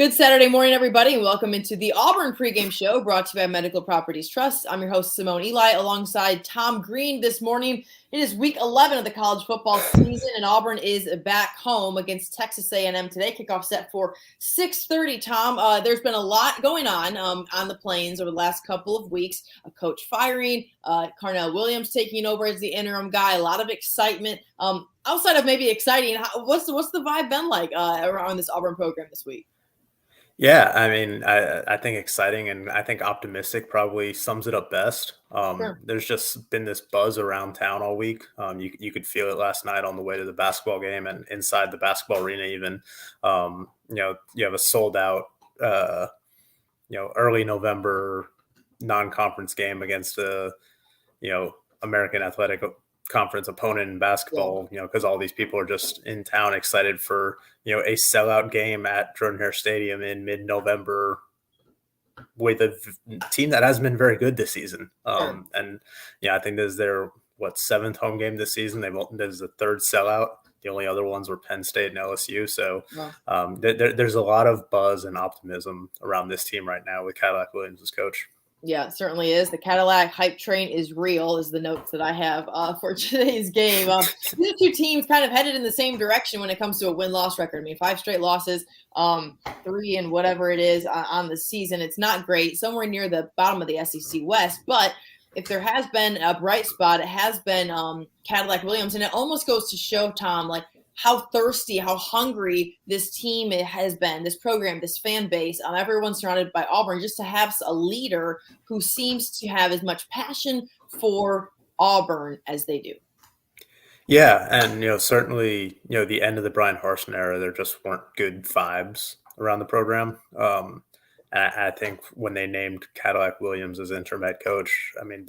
Good Saturday morning, everybody, and welcome into the Auburn pregame show brought to you by Medical Properties Trust. I'm your host, Simone Eli, alongside Tom Green this morning. It is week 11 of the college football season, and Auburn is back home against Texas A&M today. Kickoff set for 6:30, Tom. There's been a lot going on the Plains over the last couple of weeks. A coach firing, Cadillac Williams taking over as the interim guy, a lot of excitement. Outside of maybe exciting, what's the vibe been like around this Auburn program this week? Yeah, I mean, I think exciting and I think optimistic probably sums it up best. Sure. There's just been this buzz around town all week. You could feel it last night on the way to the basketball game and inside the basketball arena even. You have a sold out, early November non-conference game against a, American Athletic Conference opponent in basketball, because all these people are just in town excited for, a sellout game at Jordan-Hare Stadium in mid-November with a team that hasn't been very good this season. Sure. I think this is their, seventh home game this season. This is the third sellout. The only other ones were Penn State and LSU. So there's a lot of buzz and optimism around this team right now with Cadillac Williams as coach. Yeah, it certainly is. The Cadillac hype train is real, is the notes that I have for today's game. These two teams kind of headed in the same direction when it comes to a win-loss record. I mean, 5 straight losses, 3 and whatever it is on the season. It's not great, somewhere near the bottom of the SEC West. But if there has been a bright spot, it has been Cadillac Williams. And it almost goes to show, Tom, like, how thirsty, how hungry this team has been, this program, this fan base. Everyone's surrounded by Auburn, just to have a leader who seems to have as much passion for Auburn as they do. Yeah, and certainly the end of the Brian Harsin era, there just weren't good vibes around the program. And I think when they named Cadillac Williams as interim head coach, I mean,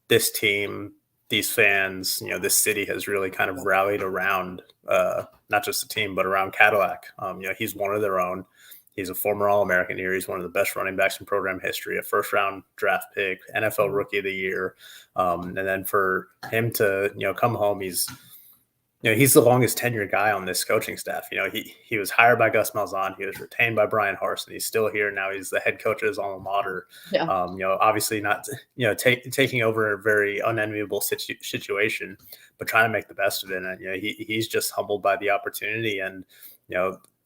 this team, these fans, this city has really kind of rallied around not just the team, but around Cadillac. He's one of their own. He's a former All-American here. He's one of the best running backs in program history, a first-round draft pick, NFL Rookie of the Year. And then for him to, come home, he's the longest tenured guy on this coaching staff. He was hired by Gus Malzahn. He was retained by Brian Harsin. He's still here now. He's the head coach of his alma mater. Yeah. Obviously not, taking over a very unenviable situation, but trying to make the best of it. And he's just humbled by the opportunity. And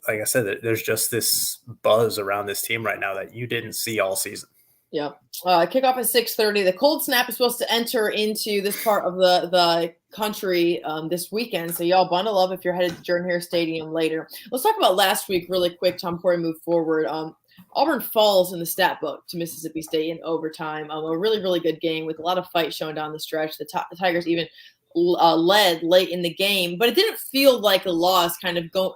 like I said, there's just this buzz around this team right now that you didn't see all season. Yeah. Kickoff at 6:30. The cold snap is supposed to enter into this part of the country this weekend. So y'all bundle up if you're headed to Jordan-Hare Stadium later. Let's talk about last week really quick, Tom, before we move forward. Auburn falls in the stat book to Mississippi State in overtime. A really, really good game with a lot of fight showing down the stretch. The Tigers even led late in the game, but it didn't feel like a loss kind of go.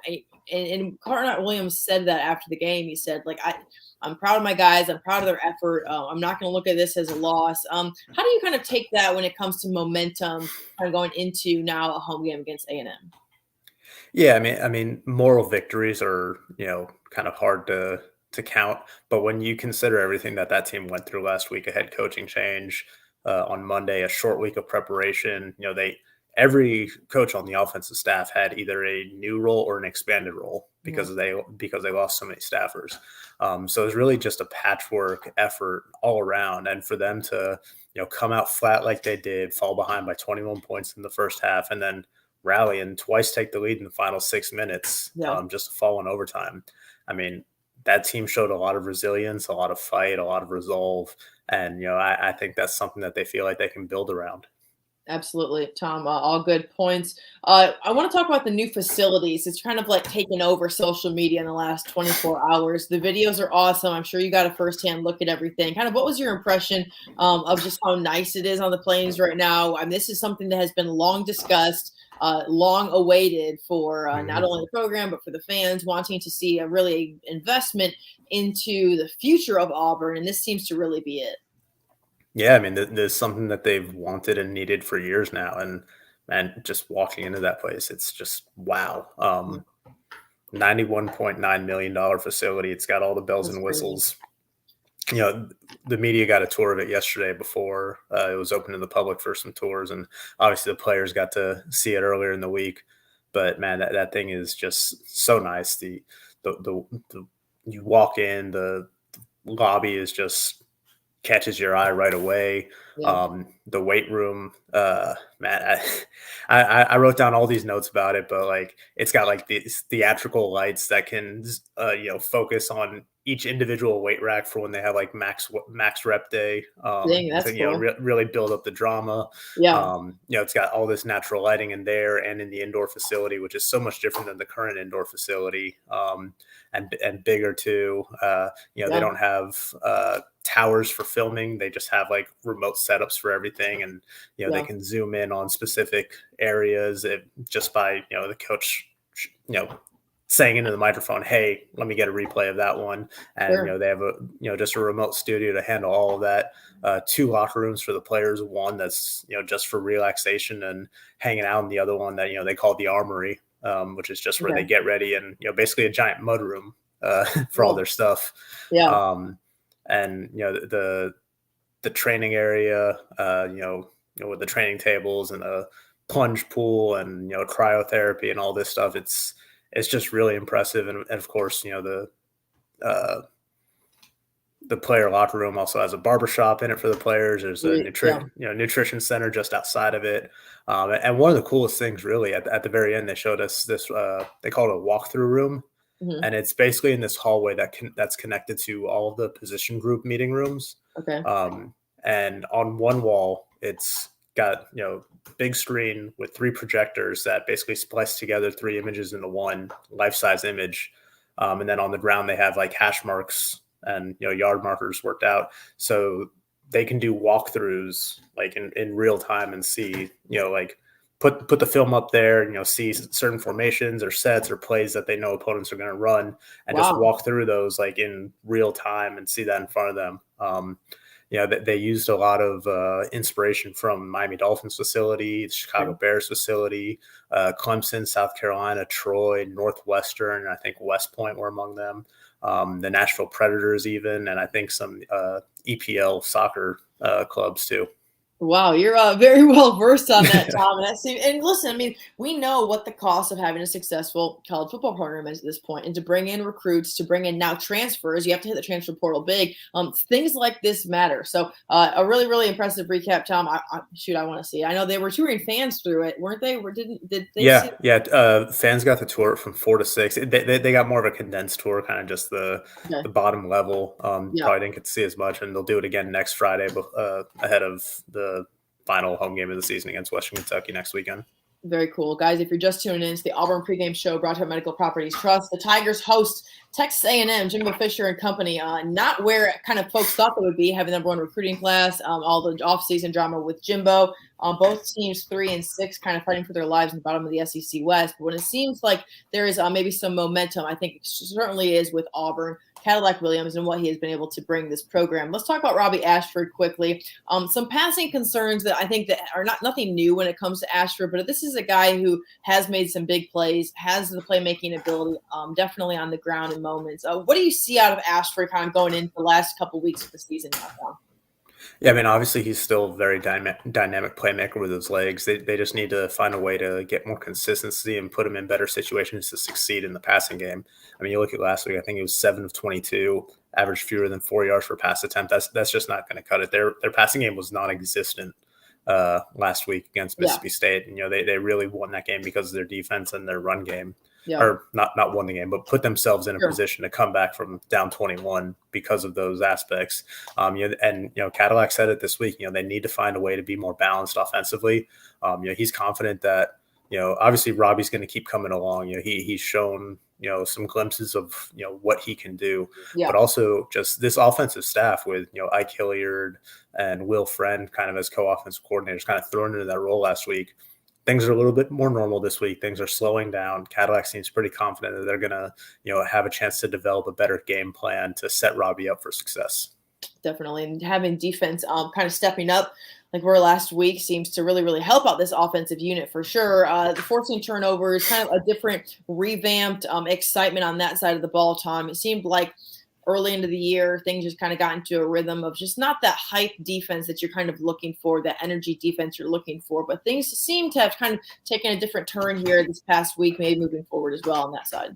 And Cadillac Williams said that after the game. He said, like, I'm proud of my guys. I'm proud of their effort. I'm not going to look at this as a loss. How do you kind of take that when it comes to momentum kind of going into now a home game against A&M? Yeah, I mean, moral victories are, kind of hard to count. But when you consider everything that team went through last week, a head coaching change on Monday, a short week of preparation, every coach on the offensive staff had either a new role or an expanded role because they lost so many staffers. So it was really just a patchwork effort all around. And for them to, come out flat like they did, fall behind by 21 points in the first half, and then rally and twice take the lead in the final 6 minutes, just to fall in overtime. I mean, that team showed a lot of resilience, a lot of fight, a lot of resolve. And, I think that's something that they feel like they can build around. Absolutely, Tom. All good points. I want to talk about the new facilities. It's kind of like taken over social media in the last 24 hours. The videos are awesome. I'm sure you got a firsthand look at everything. Kind of what was your impression of just how nice it is on the Plains right now? I mean, this is something that has been long discussed, long awaited for not only the program, but for the fans wanting to see a really investment into the future of Auburn. And this seems to really be it. Yeah, I mean, there's something that they've wanted and needed for years now, and just walking into that place, it's just wow. $91.9 million facility. It's got all the bells and whistles. The media got a tour of it yesterday before it was open to the public for some tours, and obviously the players got to see it earlier in the week. But man, that thing is just so nice. The you walk in, the lobby is just catches your eye right away. Yeah. The weight room, man, I wrote down all these notes about it, but like it's got like these theatrical lights that can focus on each individual weight rack for when they have like max rep day, Dang, that's to cool. really build up the drama. Yeah. It's got all this natural lighting in there and in the indoor facility, which is so much different than the current indoor facility, and bigger too. They Yeah. don't have towers for filming. They just have like remote setups for everything, and they Yeah. can zoom in on specific areas just by the coach saying into the microphone, "Hey, let me get a replay of that one." And Sure. they have a just a remote studio to handle all of that. Two locker rooms for the players, one that's just for relaxation and hanging out, and the other one that they call the armory, which is just where they Okay. get ready, and basically a giant mud room for all Cool. their stuff. Yeah. And the training area, with the training tables and a plunge pool and cryotherapy and all this stuff. It's just really impressive, and of course, uh, the player locker room also has a barbershop in it for the players. There's a Yeah. nutrition center just outside of it. And one of the coolest things, really, at the very end, they showed us this. They call it a walkthrough room, Hmm. and it's basically in this hallway that's connected to all of the position group meeting rooms. Okay. Um, and on one wall, it's got big screen with three projectors that basically splice together three images into one life-size image. And then on the ground, they have like hash marks and yard markers worked out, so they can do walkthroughs like in real time and see like put the film up there and see certain formations or sets or plays that they know opponents are going to run, and just Wow. walk through those like in real time and see that in front of them. They used a lot of inspiration from Miami Dolphins facility, the Chicago Okay. Bears facility, Clemson, South Carolina, Troy, Northwestern, I think West Point were among them, the Nashville Predators even, and I think some EPL soccer clubs too. Wow, you're very well versed on that, Tom. And listen, I mean, we know what the cost of having a successful college football program is at this point, and to bring in recruits, to bring in now transfers, you have to hit the transfer portal big. Things like this matter. So, a really, really impressive recap, Tom. I want to see. I know they were touring fans through it, weren't they? Did they see? Yeah. Fans got the tour from 4 to 6. They got more of a condensed tour, kind of just Okay. the bottom level. Yeah. Probably didn't get to see as much, and they'll do it again next Friday, ahead of the final home game of the season against Western Kentucky next weekend. Very cool. Guys, if you're just tuning in, it's the Auburn pregame show brought to you by Medical Properties Trust. The Tigers host Texas A&M, Jimbo Fisher and company. Not where kind of folks thought they would be, having number one recruiting class, all the offseason drama with Jimbo. Both teams 3-6, kind of fighting for their lives in the bottom of the SEC West. But when it seems like there is maybe some momentum, I think it certainly is with Auburn, Cadillac Williams, and what he has been able to bring this program. Let's talk about Robbie Ashford quickly. Some passing concerns that I think that are nothing new when it comes to Ashford, but this is a guy who has made some big plays, has the playmaking ability, definitely on the ground in moments. What do you see out of Ashford kind of going into the last couple weeks of the season now? Yeah, I mean, obviously he's still a very dynamic playmaker with his legs. They just need to find a way to get more consistency and put him in better situations to succeed in the passing game. I mean, you look at last week, I think it was 7 of 22, averaged fewer than 4 yards per pass attempt. That's just not going to cut it. Their passing game was non-existent last week against Yeah. Mississippi State. And, they really won that game because of their defense and their run game. Yeah. Or not won the game, but put themselves in a Sure. position to come back from down 21 because of those aspects. Cadillac said it this week. They need to find a way to be more balanced offensively. He's confident that obviously Robbie's going to keep coming along. He's shown some glimpses of what he can do, Yeah. but also just this offensive staff with Ike Hilliard and Will Friend kind of as co-offensive coordinators, kind of thrown into that role last week. Things are a little bit more normal this week. Things are slowing down. Cadillac seems pretty confident that they're going to, have a chance to develop a better game plan to set Robbie up for success. Definitely. And having defense kind of stepping up like we were last week seems to really, really help out this offensive unit for sure. The 14 turnovers, kind of a different revamped excitement on that side of the ball, Tom. It seemed like early into the year, things just kind of got into a rhythm of just not that hype defense that you're kind of looking for, that energy defense you're looking for. But things seem to have kind of taken a different turn here this past week, maybe moving forward as well on that side.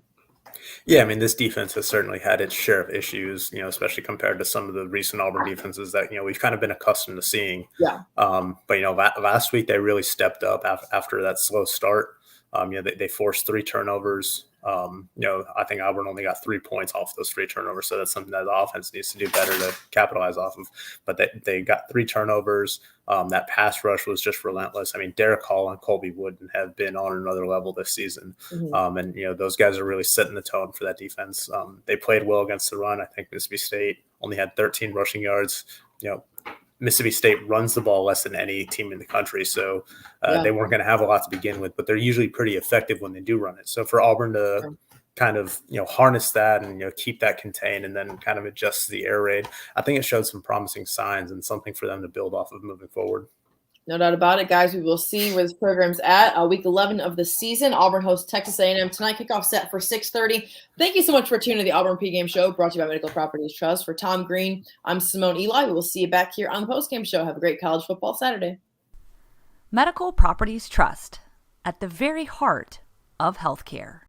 Yeah, I mean, this defense has certainly had its share of issues, especially compared to some of the recent Auburn defenses that, we've kind of been accustomed to seeing. Yeah. But, last week they really stepped up after that slow start. They forced 3 turnovers. I think Auburn only got 3 points off those 3 turnovers. So that's something that the offense needs to do better to capitalize off of. But they got 3 turnovers. That pass rush was just relentless. I mean, Derek Hall and Colby Wooden have been on another level this season. And those guys are really setting the tone for that defense. They played well against the run. I think Mississippi State only had 13 rushing yards. Mississippi State runs the ball less than any team in the country, so they weren't going to have a lot to begin with, but they're usually pretty effective when they do run it. So for Auburn to kind of harness that and keep that contained and then kind of adjust the air raid, I think it showed some promising signs and something for them to build off of moving forward. No doubt about it, guys. We will see where this program's at. Week 11 of the season. Auburn hosts Texas A&M tonight. Kickoff set for 6:30. Thank you so much for tuning to the Auburn pregame show, brought to you by Medical Properties Trust. For Tom Green, I'm Simone Eli. We will see you back here on the postgame show. Have a great college football Saturday. Medical Properties Trust, at the very heart of healthcare.